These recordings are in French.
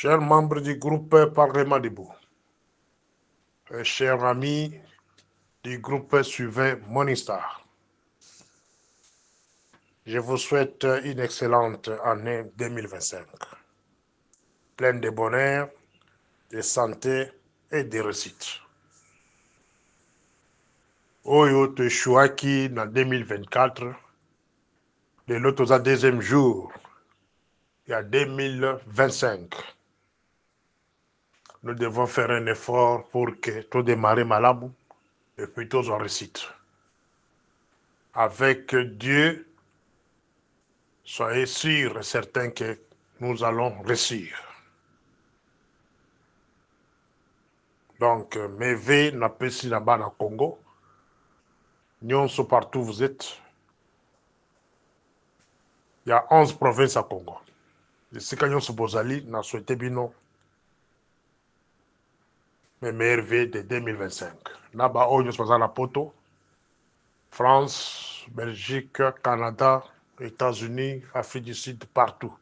Chers membres du groupe Parlement debout, chers amis du groupe suivant Morningstar, je vous souhaite une excellente année 2025, pleine de bonheur, de santé et de réussite. Oyo Teshuaki en 2024, de l'autre deuxième jour, il y a 2025. Nous devons faire un effort pour que tout démarre malabou et puis tout en réussite. Avec Dieu, soyez sûrs et certains que nous allons réussir. Donc, mes vœux n'appellent là-bas dans le Congo. Nyonso partout vous êtes. Il y a 11 provinces à Congo. Et si quand Nyonso Bozali n'a souhaité bino mes meilleurs vœux de 2025. Là-bas, on Nyonso Bozali la poto. France, Belgique, Canada, États-Unis, Afrique du Sud, partout.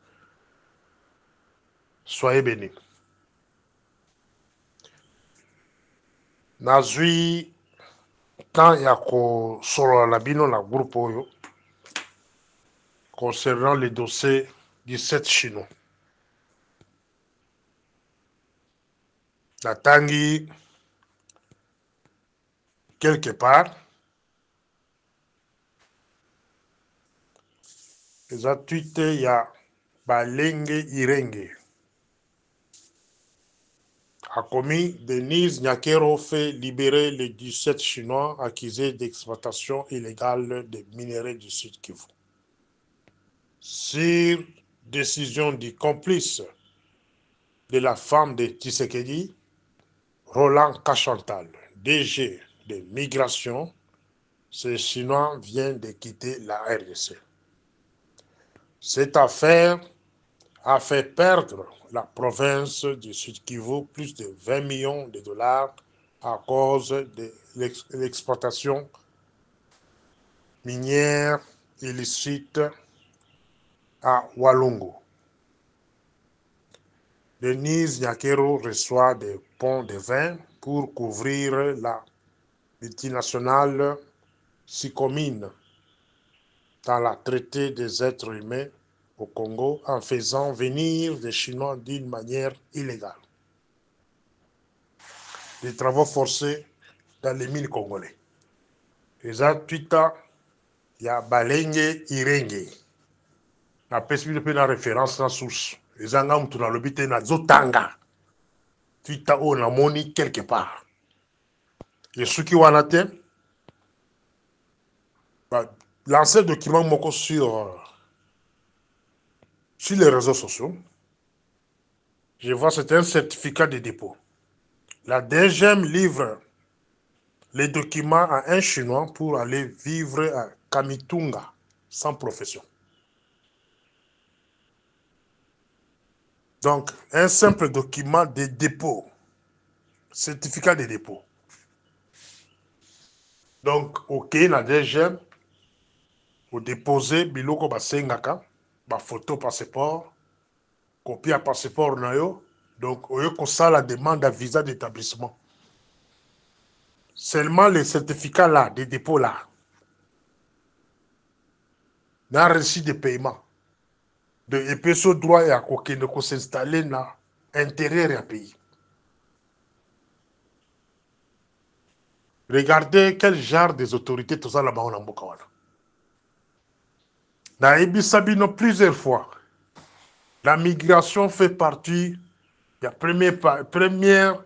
Soyez bénis. Nazui, quand il y a solo la bino la groupe oyo, concernant les dossiers du 7 chinois. La tangi, quelque part, les attuites, il y a Balenge Irenge. A commis, Denise Nyakero fait libérer les 17 Chinois accusés d'exploitation illégale des minerais du Sud Kivu. Sur décision du complice de la femme de Tshisekedi, Roland Kachantal, DG de migration, ces Chinois viennent de quitter la RDC. Cette affaire a fait perdre la province du Sud Kivu plus de 20 millions de dollars à cause de l'exploitation minière illicite à Walungu. Denise Nyakero reçoit des ponts de vin pour couvrir la multinationale Sycomine dans la traité des êtres humains au Congo en faisant venir des Chinois d'une manière illégale. Des travaux forcés dans les mines congolais. Les Twitter, il y a Balenge Irenge. Na pesi pe na référence na source. Les angam tu na lobité na zotanga. Twitter o na moni quelque part. Et ceux qui wana te, lancer document moko sur les réseaux sociaux. Je vois c'est un certificat de dépôt. La deuxième livre les documents à un Chinois pour aller vivre à Kamitunga sans profession. Donc, un simple document de dépôt, certificat de dépôt. Donc, ok, la deuxième, vous déposez biloko basengaka, ba photo passeport, copie à passeport na yo. Donc, oyo kosa la demande à visa d'établissement. Seulement les certificats là, de dépôt là, n'a reçu de paiement. De EPSO droit et à kokende ko s'installer na intérieur du pays. Regardez quel genre des autorités tout ça là-bas en Mboka wana. Na Ebisabino plusieurs fois. La migration fait partie de la première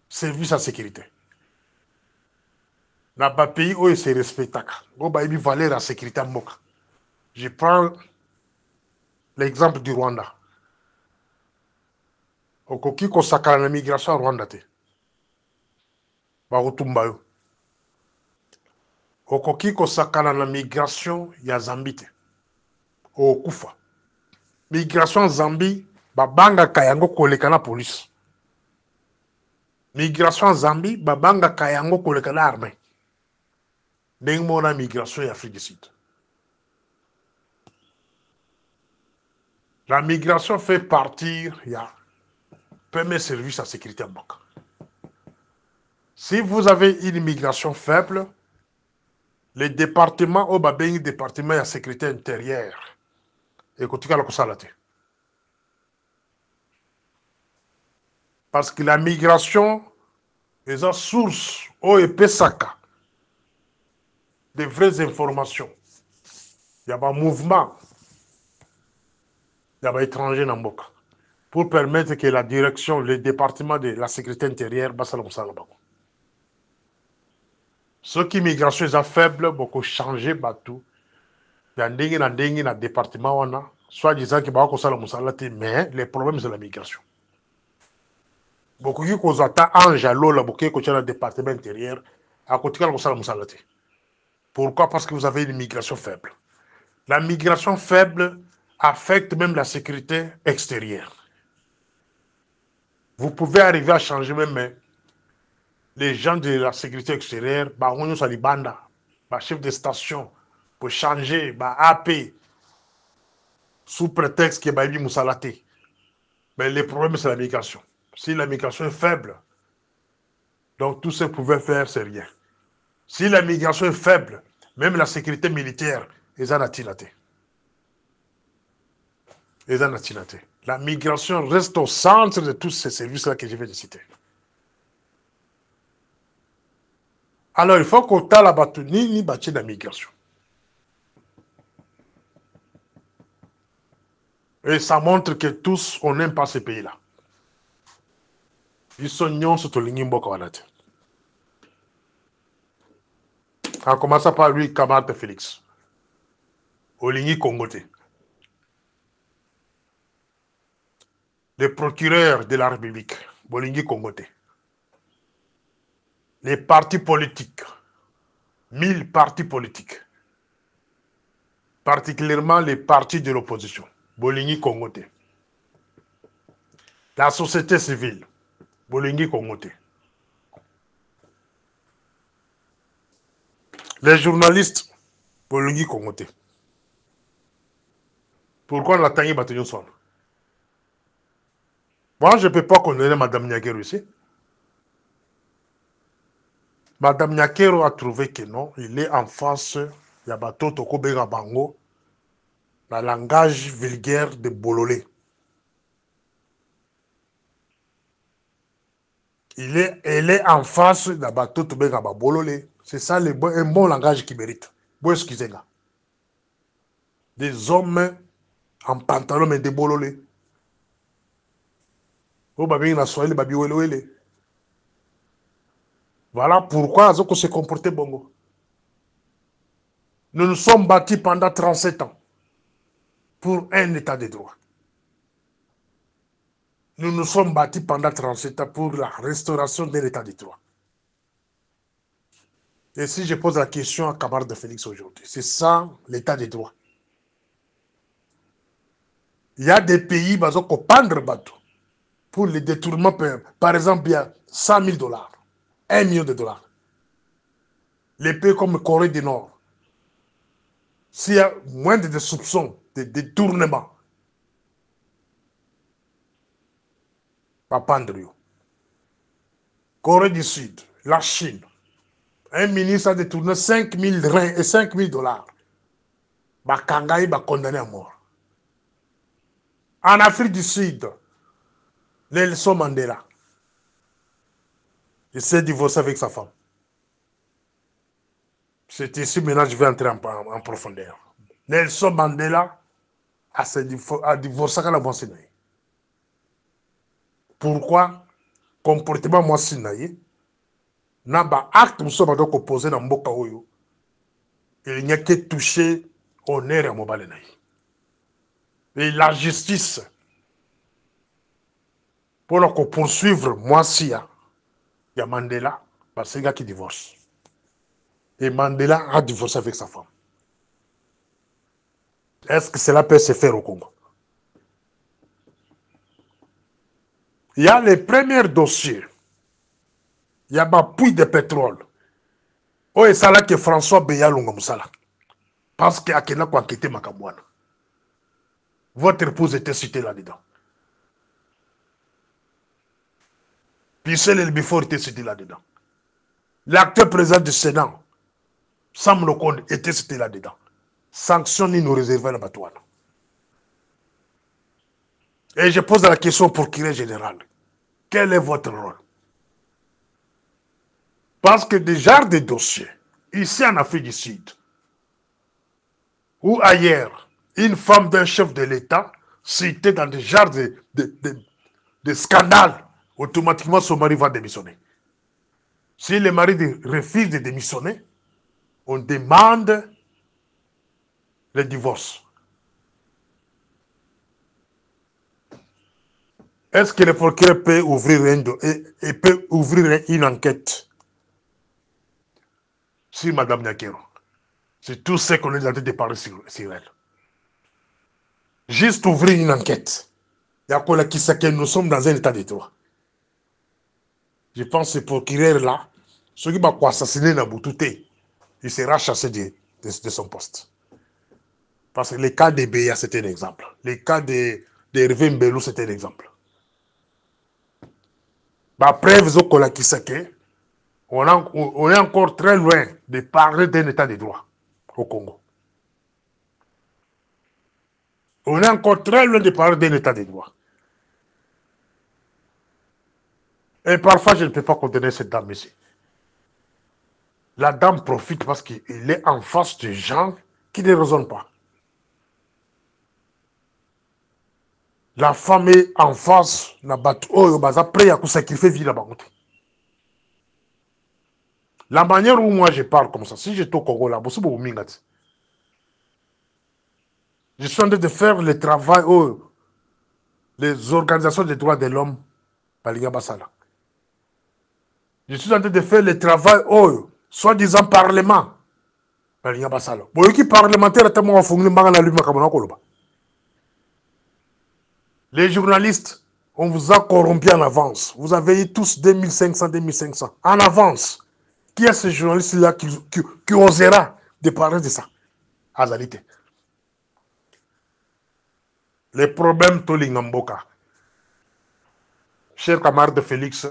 service à sécurité. Dans le pays où il se respecte, il y a valeur à sécurité. Je prends l'exemple du Rwanda. Okoki ko sakala na migration au Rwanda te. Ba otumba yo. Okoki ko sakala na migration ya Zambie te. Okufa. Migration Zambie babanga kayango koleka na police. Migration Zambie babanga kayango koleka na armée. Ndenge mona migration ya Afrique du Sud. La migration fait partir, il y a premier service à sécurité en banque. Si vous avez une immigration faible, les départements au Babeng, département de la sécurité intérieure, et que tu as le. Parce que la migration est une source au EPSACA de vraies informations. Il y a un mouvement, il y a un étranger dans le monde pour permettre que la direction, le département de la sécurité intérieure, ceux qui migration est faible, beaucoup changer tout. Il y a un département, soit disant que mais le problème c'est la migration. Beaucoup qui cause en jalo la beaucoup qui le département intérieur à côté de la. Pourquoi? Parce que vous avez une migration faible. La migration faible affecte même la sécurité extérieure. Vous pouvez arriver à changer même les gens de la sécurité extérieure, chef de station, pour changer, AP, sous prétexte que Babi Moussalate. Mais le problème, c'est la migration. Si la migration est faible, donc tout ce que vous pouvez faire, c'est rien. Si la migration est faible, même la sécurité militaire, ils en attilaté. La migration reste au centre de tous ces services-là que je vais citer. Alors, il faut qu'on ait la bâtonnie ni bâtir la migration. Et ça montre que tous, on n'aime pas ces pays-là. Ils sont nions sur le ligne Bokawanate. En commençant par lui, camarade Félix. Au ligne Congoté. Le procureur de la République, Bolingi Congoté. Les partis politiques, 1000 partis politiques, particulièrement les partis de l'opposition, Bolingi Congoté. La société civile, Bolingi Congoté. Les journalistes, Bolingi Congoté. Pourquoi on a tangué Bataillon Son? Moi, je ne peux pas condamner Mme Nyakero ici. Mme Nyakero a trouvé que non, il est en face, il y a Bato Toko Benga Bango, le langage vulgaire de Bololé. Elle est en face de Bato Toko Benga Bololé. C'est ça un bon langage qui mérite. Bon, excusez-moi. Des hommes en pantalon mais des bololé. Voilà pourquoi Azoko se comportait bongo. Nous nous sommes battus pendant 37 ans pour un état de droit. Nous nous sommes battus pendant 37 ans pour la restauration de l'état de droit. Et si je pose la question à camarade de Félix aujourd'hui, c'est ça l'état de droit. Il y a des pays qui ont pendre bateau pour les détournements. Par exemple, il y a 100 000 $, 1 million de $. Les pays comme Corée du Nord, s'il y a moins de soupçons de détournement, pas pendre. Corée du Sud, la Chine, un ministre a détourné 5 000 reins et 5 000 $. Kangaï va condamné à mort. En Afrique du Sud, Nelson Mandela, il s'est divorcé avec sa femme. C'est ici maintenant je vais entrer en profondeur. Nelson Mandela a divorcé avec la Moissinaï. Pourquoi? Comportement Moissinaï n'a pas acte nous sommes donc opposés dans Mboka Oyo. Il n'y a que touché honneur à Mobalenaï. Et la justice pour qu'on poursuivre Moissia, il y a Mandela, parce que c'est un gars qui divorce. Et Mandela a divorcé avec sa femme. Est-ce que cela peut se faire au Congo? Il y a les premiers dossiers. Il y a un puits de pétrole. Oh, et ça là que François Beya Lungomsala. Parce qu'il y a quelqu'un qui a enquêté Makabouana. Votre épouse était citée là-dedans. Pissel et Bifor étaient cités là-dedans. L'acteur président du Sénat, Sam Lokonde, était cité là-dedans. Sanctions ni nous réserver la batouane. Et je pose la question au procureur général. Quel est votre rôle? Parce que des genres de dossiers, ici en Afrique du Sud, ou ailleurs, une femme d'un chef de l'État citée dans des genres de scandales, automatiquement son mari va démissionner. Si le mari refuse de démissionner, on demande le divorce. Est-ce que le procureur peut ouvrir une enquête sur Mme Nyakero? C'est tout ce qu'on est en train de parler sur elle. Juste ouvrir une enquête. Nous sommes dans un état de droit. Je pense que ce procureur-là, ceux qui m'ont assassiné dans Boutouté, il sera chassé de son poste. Parce que le cas de Béa, c'était un exemple. Le cas de Hervé Mbelou, c'était un exemple. Après, on est encore très loin de parler d'un état de droit au Congo. On est encore très loin de parler d'un état de droit. Et parfois, je ne peux pas condamner cette dame ici. La dame profite parce qu'il est en face de gens qui ne raisonnent pas. La femme est en face, après, il y a sacrifier vie là-bas. La manière où moi je parle comme ça, si j'étais au Congo là, je suis en train de faire le travail les organisations des droits de l'homme, je suis en train de faire le travail soi-disant parlement. Les journalistes, on vous a corrompu en avance. Vous avez eu tous 2500, 2500 en avance. Qui est ce journaliste-là qui osera de parler de ça? Azalité. Les problèmes Tolingamboka. Cher camarade Félix,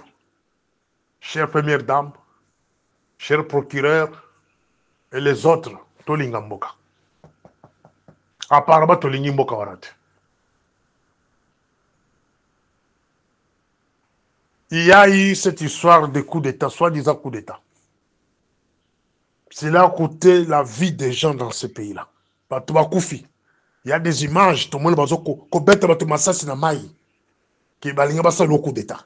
chère première dame, cher procureur et les autres Tolingamboka. Apparemment Tolingimboka warate. Il y a eu cette histoire de coup d'État, soi-disant coup d'État. Cela a coûté la vie des gens dans ce pays-là. Il y a des images, tout le monde va dire que le coup d'État.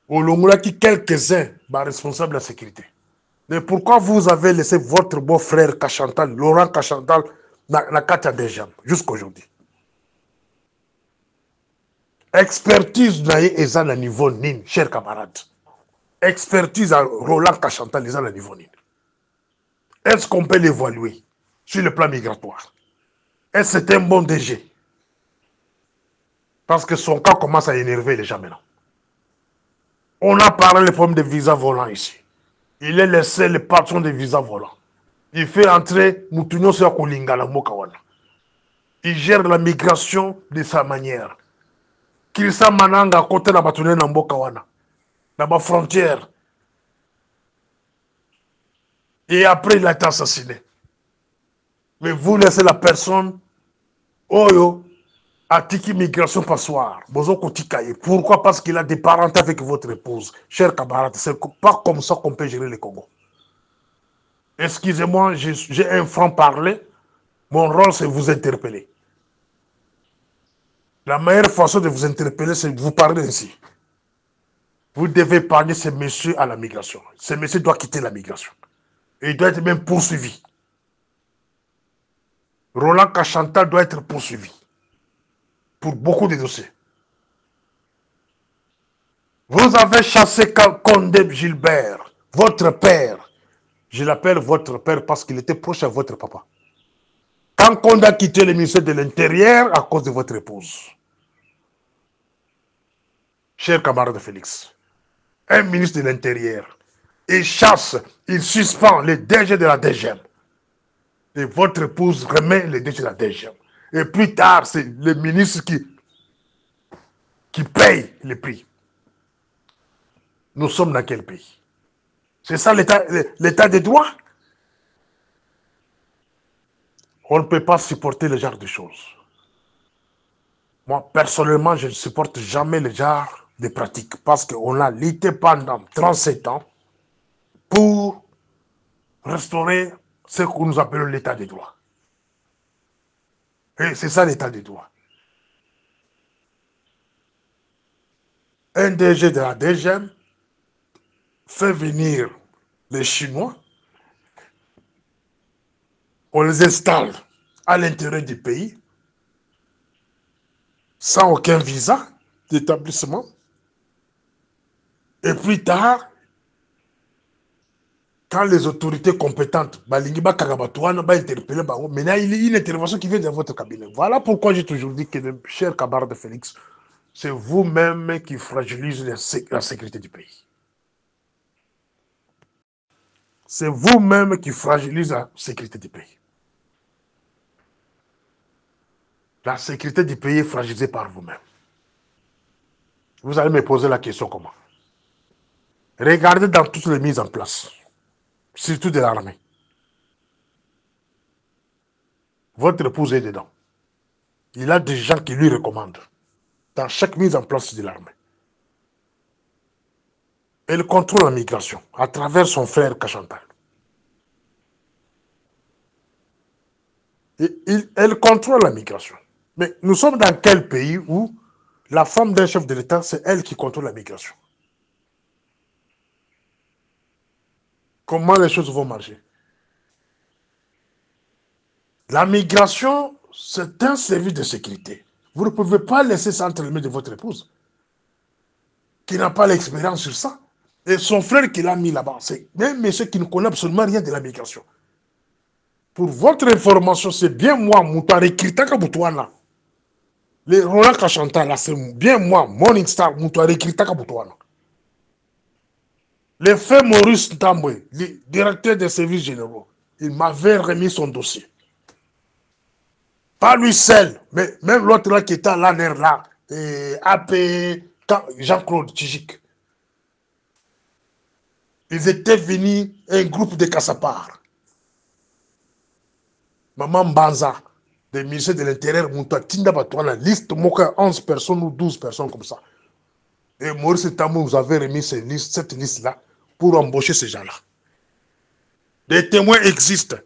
Au Longola qui quelques-uns sont responsables de la sécurité. Mais pourquoi vous avez laissé votre beau-frère Kachantal, Laurent Kachantal, dans la carte des gens, jusqu'à aujourd'hui? Expertise est à niveau NIN, chers camarades. Expertise à Roland Kachantal est à niveau NIN. Est-ce qu'on peut l'évaluer sur le plan migratoire? Est-ce que c'est un bon DG? Parce que son cas commence à énerver les gens maintenant. On a parlé des problèmes de visa volants ici. Il est le seul patron de visa volants. Il fait entrer Moutounio sur Kolingala Mokawana. Il gère la migration de sa manière. Kirisa Mananga à côté de la Batouné Nambokawana. Dans ma frontière. Et après, il a été assassiné. Mais vous laissez la personne, Oyo, à Tiki Migration Passoire. Pourquoi? Parce qu'il a des parents avec votre épouse. Chers camarades, c'est pas comme ça qu'on peut gérer le Congo. Excusez-moi, j'ai un franc-parler. Mon rôle, c'est vous interpeller. La meilleure façon de vous interpeller, c'est de vous parler ainsi. Vous devez parler ce monsieur à la migration. Ce monsieur doit quitter la migration. Et il doit être même poursuivi. Roland Kachantal doit être poursuivi. Pour beaucoup de dossiers. Vous avez chassé Condé Gilbert, votre père. Je l'appelle votre père parce qu'il était proche à votre papa. Quand Condé a quitté le ministère de l'Intérieur à cause de votre épouse. Cher camarade Félix, un ministre de l'Intérieur, il chasse, il suspend les DG de la DGM. Et votre épouse remet les DG de la DGM. Et plus tard, c'est le ministre qui qui paye les prix. Nous sommes dans quel pays? C'est ça l'état des droits? On ne peut pas supporter le genre de choses. Moi, personnellement, je ne supporte jamais le genre de pratiques parce qu'on a lutté pendant 37 ans pour restaurer ce que nous appelons l'état des droits. Et c'est ça l'état des droits. Un DG de la DGM fait venir les Chinois, on les installe à l'intérieur du pays, sans aucun visa d'établissement. Et plus tard, quand les autorités compétentes, maintenant il y a une intervention qui vient de votre cabinet. Voilà pourquoi j'ai toujours dit que, cher camarade Félix, c'est vous-même qui fragilisez la sécurité du pays. C'est vous-même qui fragilisez la sécurité du pays. La sécurité du pays est fragilisée par vous-même. Vous allez me poser la question comment? Regardez dans toutes les mises en place, surtout de l'armée. Votre épouse est dedans. Il a des gens qui lui recommandent dans chaque mise en place de l'armée. Elle contrôle la migration à travers son frère Kachantal. Elle contrôle la migration. Mais nous sommes dans quel pays où la femme d'un chef de l'État, c'est elle qui contrôle la migration? Comment les choses vont marcher? La migration, c'est un service de sécurité. Vous ne pouvez pas laisser ça entre les mains de votre épouse, qui n'a pas l'expérience sur ça. Et son frère qui l'a mis là-bas, c'est un monsieur qui ne connaît absolument rien de la migration. Pour votre information, c'est bien moi, Moutare Kirtaka Boutouana. Les Roland Kachantal, là, c'est bien moi, Morningstar, Moutare Kirtaka Boutouana. Le fait Maurice Ntambwe, le directeur des services généraux, il m'avait remis son dossier. Pas lui seul, mais même l'autre là qui était à l'ANER là, AP Jean-Claude Tchijik. Ils étaient venus, un groupe de Kassapar. Maman Banza, des ministères de l'Intérieur, Mouta Tinda Batouana, liste Moka 11 personnes ou 12 personnes comme ça. Et Maurice Tamou nous avait remis cette liste-là pour embaucher ces gens-là. Des témoins existent.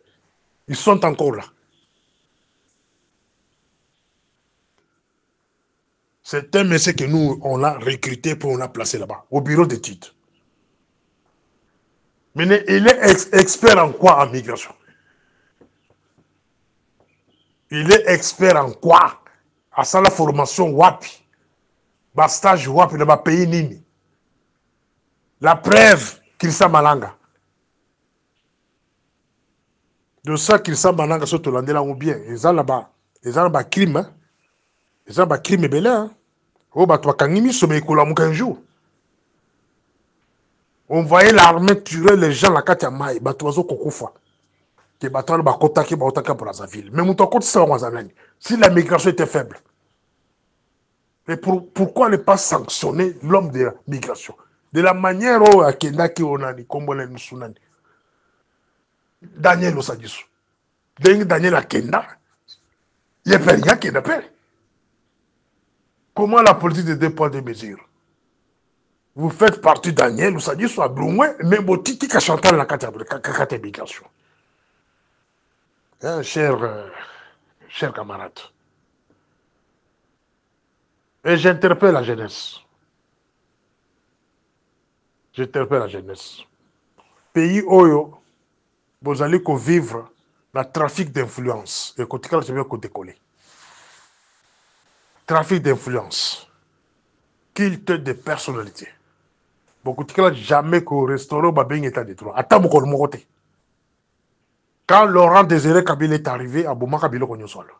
Ils sont encore là. C'est un monsieur que nous, on a recruté pour on a placé là-bas, au bureau d'études. Mais il est expert en quoi en migration? Il est expert en quoi? À ça la formation WAPI. Bas stage WAPI dans ma pays Nini. La preuve qu'il s'est malanga. De ça qu'il s'est malanga sur Tolandé là ou bien. Ils ont là-bas. Ils ont là-bas crime. Hein? Ils ont là-bas crime et belé. Oh bah toi kangimi sommet koula moukan jour. On voyait l'armée tuer les gens la carte à maï. Bah toi zo kokofa. Que bah toi bah kota qui bah otaka pour la ville. Mais mon toi côté ça si la migration était faible. Mais pourquoi ne pas sanctionner l'homme de la migration? De la manière où Akenda qui on a dit, comme on a dit, Daniel Osadisu. Daniel Akenda, il n'y a pas rien qui n'appelle. Comment la politique de 2 poids 2 mesures? Vous faites partie Daniel Osadisu à Blouin, mais vous qui a chanté la carte de migration. Hein, cher camarade. Et j'interpelle la jeunesse. J'interpelle la jeunesse. Pays Oyo, vous allez vivre le trafic d'influence. Et quand je vais décoller. Trafic d'influence. Culte de personnalité. Beaucoup de jamais qu'au restaurant Babing est à détruire. Attends, beaucoup de mon côté. Quand Laurent Désiré Kabila est arrivé, à Bouma Kabila qu'on y soit là.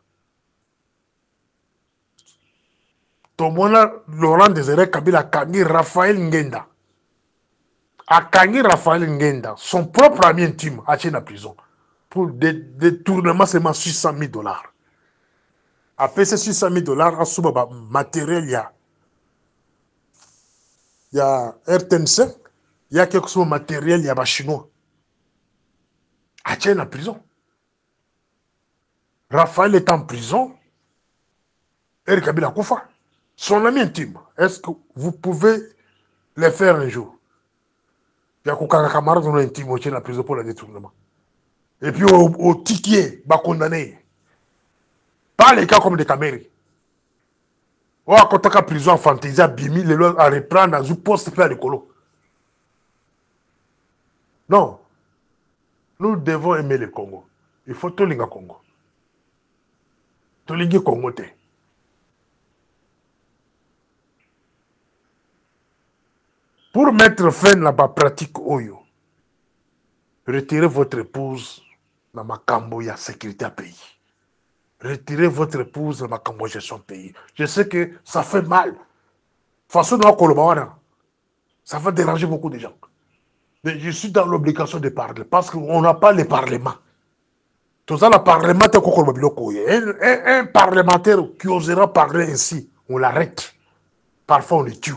Tomona Laurent Désiré Kabila a Kangi Raphaël Ngenda. A Kangi Raphaël Ngenda, son propre ami intime, a été en prison. Pour des détournements seulement $600,000. Après ces $600,000, à ce matériel, il y a il y a RTNC, il y a quelque chose de matériel, il y a des Chinois. Ah, tiens, en prison. Raphaël est en prison. Eric Kabila Koufa. Son ami intime. Est-ce que vous pouvez le faire un jour? Il y a un camarade intime au la prison pour le détournement. Et puis au ticket, va condamner. Pas les cas comme des caméras. Ou à côté de la prison, fantaisie, bimi, les lois à reprendre dans un poste fait à l'écolo. Non. Nous devons aimer le Congo. Il faut tout le Congo. Tout le Congo. Pour mettre fin à la pratique Oyo, retirez votre épouse dans ma camboya sécurité à pays. Retirez votre épouse dans ma camboya gestion pays. Je sais que ça fait mal. Façon de ça va déranger beaucoup de gens. Mais je suis dans l'obligation de parler parce qu'on n'a pas le parlement. Tout ça, le parlement, un parlementaire qui osera parler ainsi, on l'arrête. Parfois, on le tue.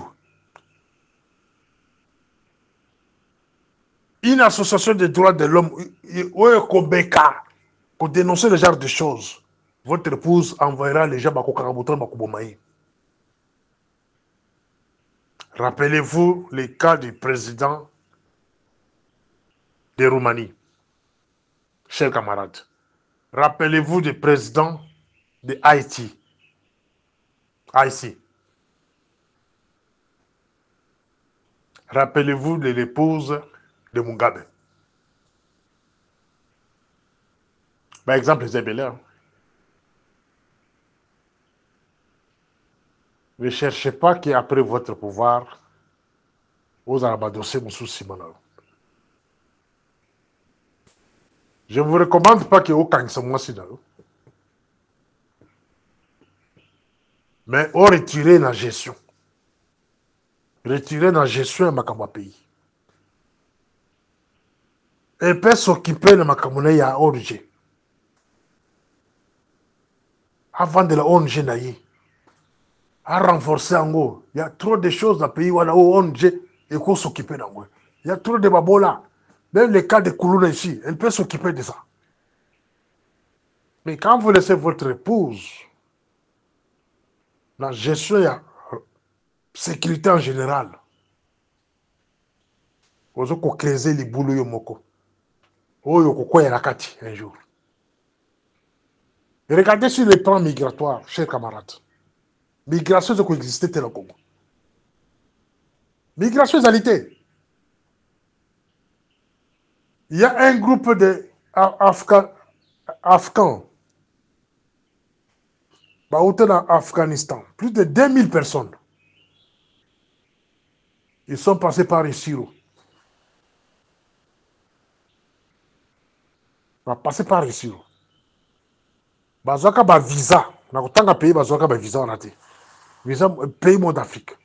Une association des droits de l'homme, pour dénoncer ce genre de choses, votre épouse envoyera les gens à Rappelez-vous le cas du président de Roumanie, chers camarades. Rappelez-vous du président de Haïti. Rappelez-vous de l'épouse de Mugabe. Par exemple, Isabella. Ne cherchez pas qu'après votre pouvoir, vous allez abandonner mon souci. Je ne vous recommande pas que vous cancez moi si mais on retire la gestion. Retirer la gestion de ma pays. Et peut s'occuper de ma communauté à ONG. Avant de la ONG naïe. À renforcer en gros. Il y a trop de choses dans le pays où la ONG et qu'on s'occuper d'en gros. Il y a trop de babola. Même les cas de Koulouna ici, elle peut s'occuper de ça. Mais quand vous laissez votre épouse, la gestion, la sécurité en général, vous allez créer les boulots moko. Un jour. Et regardez sur les plans migratoires, chers camarades. Migration, c'est existait tel Congo. Migration, c'est il y a un groupe d'Afghans dans Afghanistan, plus de 2000 personnes. Ils sont passés par Isiro. Ils sont passés par Isiro. Bazoka ba visa. Nakotanga pays bazoka ba visa on visa pays monde d'Afrique.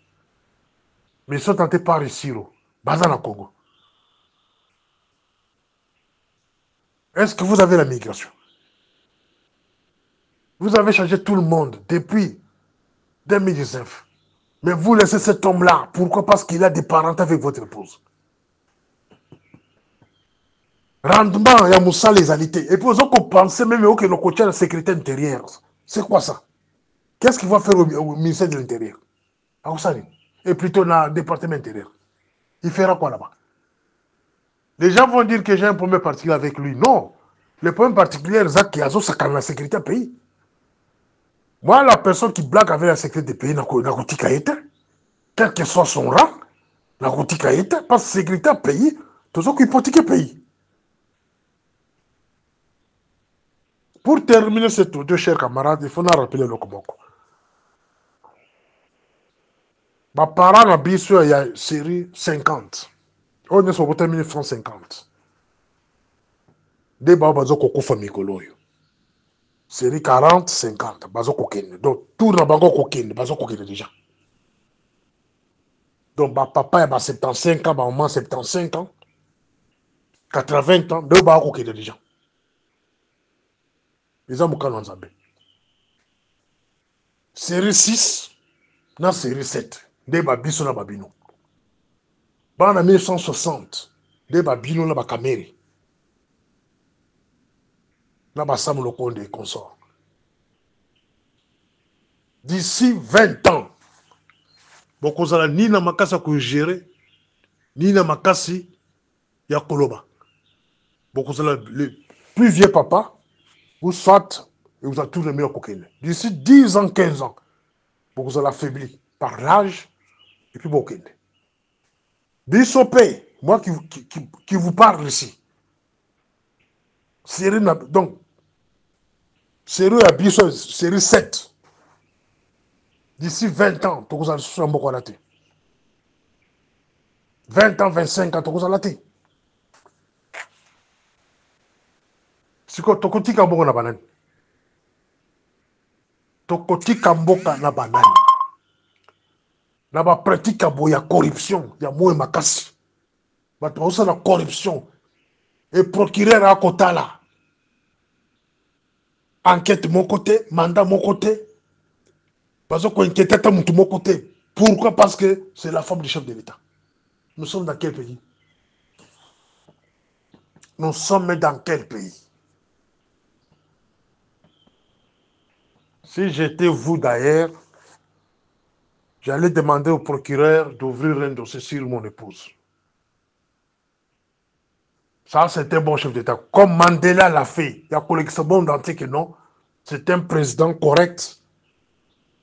Mais ils sont tentés par Isiro. Baza na Congo. Est-ce que vous avez la migration? Vous avez changé tout le monde depuis 2019. Mais vous laissez cet homme-là. Pourquoi? Parce qu'il a des parents avec votre épouse. Rendement, il y a Moussa les alités. Et puis, vous avez pensé même que le coach de la sécurité intérieure. C'est quoi ça? Qu'est-ce qu'il va faire au ministère de l'Intérieur? Et plutôt dans le département intérieur. Il fera quoi là-bas? Les gens vont dire que j'ai un problème particulier avec lui. Non. Le problème particulier, c'est qu'il y a la sécurité du pays. Moi, la personne qui blague avec la sécurité du pays, quel que soit son rang, parce que la sécurité du pays, tout ce qui hypothéque le pays. Pour terminer ce tour, deux chers camarades, il faut nous rappeler le Komoko. Ma parent a bien sûr, il y a une série 50. On est sur le 1950. Des babas ont fait Mikolo. Série 40, 50. Bazo kokene. Donc, tout le monde a kokene. Bazo kokene déjà. Donc, ma papa a 75 ans, ma maman 75 ans. 80 ans. Deux babas kokene déjà. Ils ont beaucoup de Nzambe. Série 6, na série 7. Des babies sont na babino. En 1960, de Babino na Bakameri. Na Bassam Lokonde et consorts. D'ici 20 ans, bokozala ni na makasi ya gérer, ni na makasi ya koloba. Bokozala le plus vieux papa, vous soit et vous avez tout le meilleur coquin. D'ici 10 ans, 15 ans, bokozala affaibli par l'âge et puis boquin. Bissopé, moi qui vous parle ici. Série, donc, série à Bisso, série 7. D'ici 20 ans, tu vas sur un boko laté. 20 ans, 25 ans, tu vas laté. Si tu as un boko na banane. Tokotika mboka na banane. Na ba pratique ya corruption, ya moe makasi. Ba to la corruption. Et procureur à Kotala. Enquête mon côté, mandat mon côté. Parce qu'on inquiète à mon côté. Pourquoi? Parce que c'est la femme du chef de l'État. Nous sommes dans quel pays? Nous sommes dans quel pays? Si j'étais vous d'ailleurs, j'allais demander au procureur d'ouvrir un dossier sur mon épouse. Ça, c'est un bon chef d'État. Comme Mandela l'a fait, il y a collecté bon entier que non, c'est un président correct.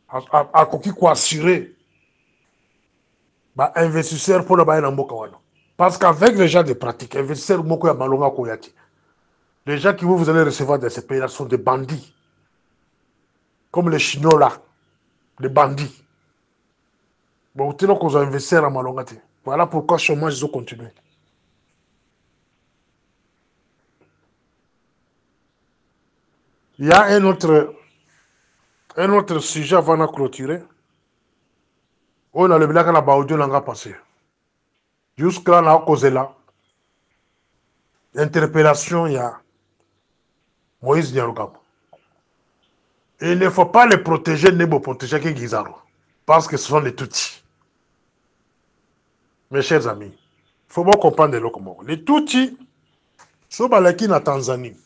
À quoi assurer investisseur pour le bail dans Bokawana. Parce qu'avec les gens de pratique, investisseurs Moko Malonga Koyati, les gens qui vous allez recevoir dans ces pays-là sont des bandits. Comme les Chinois là, des bandits. Bon, vous avez qu'on a investi à Malonga. Voilà pourquoi le chômage a continué. Il y a un autre sujet avant de clôturer. On a le blague à la Baoudio l'a passé. Jusque-là, on a causé là. Interpellation, il y a Moïse Nyarugabo. Il ne faut pas les protéger, ne pas protéger que Gizaro. Parce que ce sont les Tutsis. Mes chers amis, il faut bien comprendre les locaux. Les Tutsis sont en Tanzanie.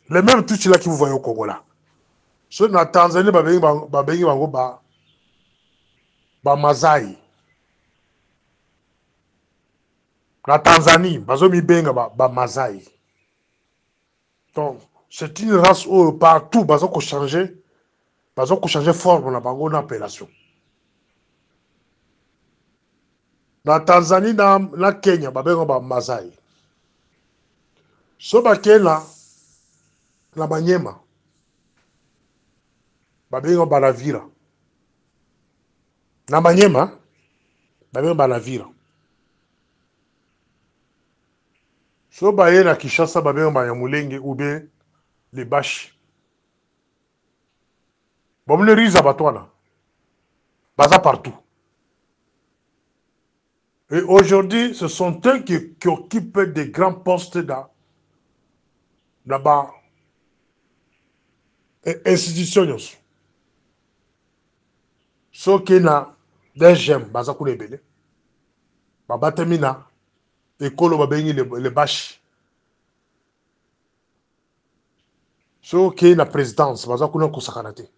Les mêmes Tutsis là que vous voyez au Congo là. Ceux en Tanzanie, Mazai. La Tanzanie, Mazai. Donc, c'est une race où partout, ils ont changé forme, on a appellation. Na Tanzanie, na Kenya, Mazai. So bakela na Banyema, Balavira. Na Banyema, Balavira. So baye na Kishasa, Banyamulenge, ou bien les Bashi. Bon, le riz abattoir baza partout. Et aujourd'hui, ce sont eux qui occupent des grands postes là-bas. Institutions. Ce qui na des gemmes, baza koule belé. Babatemina, école babengi les Bashi. Ce qui est la présidence, baza koule kosakanate.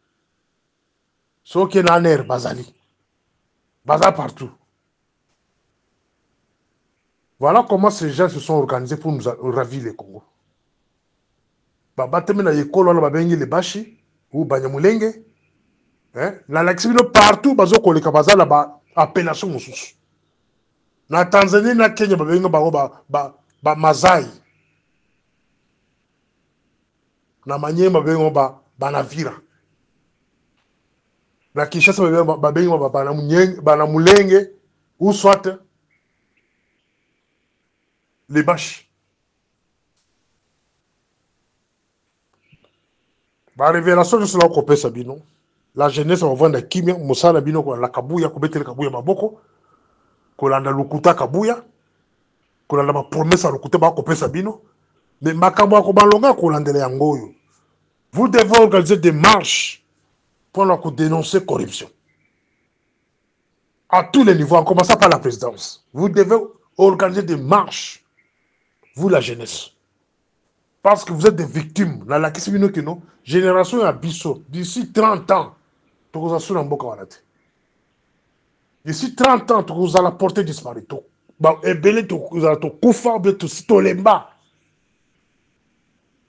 Ce qui est la nerf, bazali. Baza partout. Voilà comment ces gens se sont organisés pour nous ravir les Congo. Babatemina école babengi les Bashi ou Banyamulenge. La Laximino partout, bazo koleka bazala ba appellation mosusu. Na Tanzanie na Kenya babenga ba Mazai. Na Manyema babenga ba Navira. Na Kinshasa babenga ba Namulenge ou soit les Bashi. Ba révélation de cela ko pesa bino. La jeunesse va vendre kimia musala bino ko la kabuya ko betele kabuya maboko. Ko landa lukuta kabuya. Ko landa ba promesse lukuta ba ko pesa bino. Mais makambo ko balonga ko landele yangoyo. Vous devez organiser des marches pour dénoncer la corruption. à tous les niveaux, en commençant par la présidence. Vous devez organiser des marches, vous la jeunesse. Parce que vous êtes des victimes. Dans la question de la génération à Bissot, d'ici 30 ans, vous allez d'ici 30 ans, vous allez porter disparu. Et belé, vous allez tout koufa, tout lemba.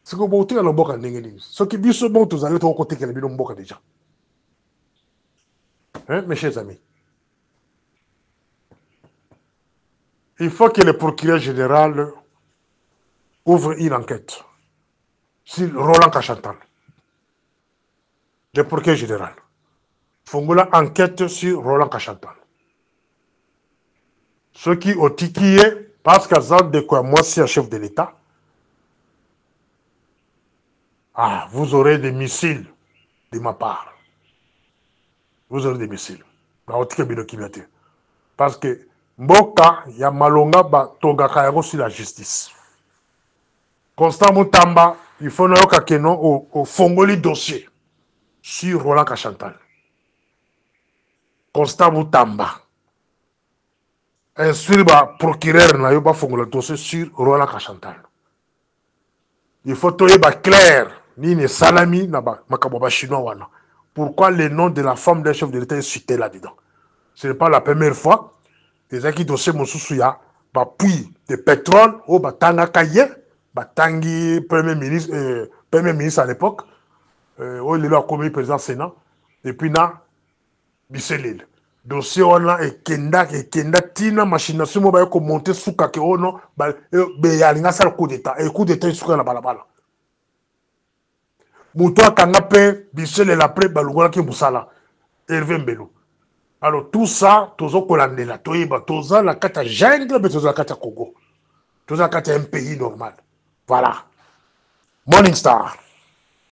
C'est que vous avez le boka n'engeni. Ce qui Bissot, vous allez tout côté que le boka déjà. Hein, mes chers amis. Il faut que le procureur général ouvre une enquête sur Roland Kachantal. Le procureur général. Fongola enquête sur Roland Kachantal. Ceux qui ont tiqué, parce qu'à de quoi moi c'est un chef de l'État, vous aurez des missiles de ma part. Vous aurez des missiles. Parce que Mboka, il y a Malonga, Toga Kayaro sur la justice. Constant Moutamba, il faut au Fongoli dossier sur Roland Kachantal. Constant Moutamba. Instruire le procureur na yo ba Fongola dossier sur Roland Kachantal. Il faut être clair, ni ne salami na makaboba chinois wana. Pourquoi le nom de la femme d'un chef de l'État est cité là-dedans? Ce n'est pas la première fois. Les gens qui dossier Moussousouya, puis de pétrole, au Batanga Kaye, Batangi, premier ministre à l'époque, où il a commis président Sénat, et puis na, Bisselil. Dossier wana et Kenda tina machination mo ba ko monter souka ke ono ba yalinga sala coup d'état et coup d'état souka na balabala. Muto akanga pe Bisselil après balungola ki musala Hervé Mbelo. Alors tout ça tozo kolandela toyiba toza la kata jungle mais toza la kata Congo. Toza la kata un pays normal. Voilà. Morning Star.